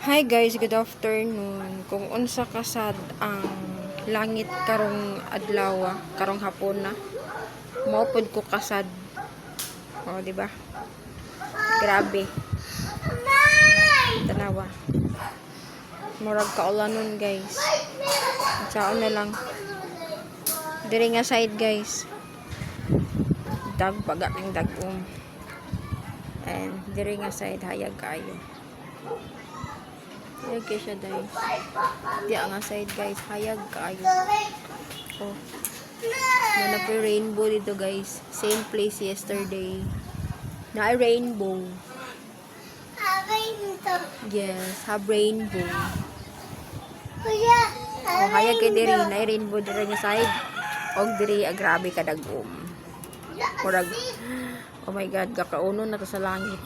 Hi guys, good afternoon. Kung unsa kasad ang langit karong adlaw, karong hapon na, maupod ko kasad. Oh, di ba? Grabe. Tanawa. Murag kaulanon guys. Saon na lang. Diri nga side guys. Dag pagaking dagom. And diri nga side hayag kayo. Hayag kayo siya guys. Di nga side guys, hayag kayo. Oh. Na rainbow dito guys. Same place yesterday. Na rainbow. Yes, have rainbow. Oh, hayag kay diri na rainbow diri nga side. Og diri grabe ka dagom. Murag oh my god, kakauno na to sa langit.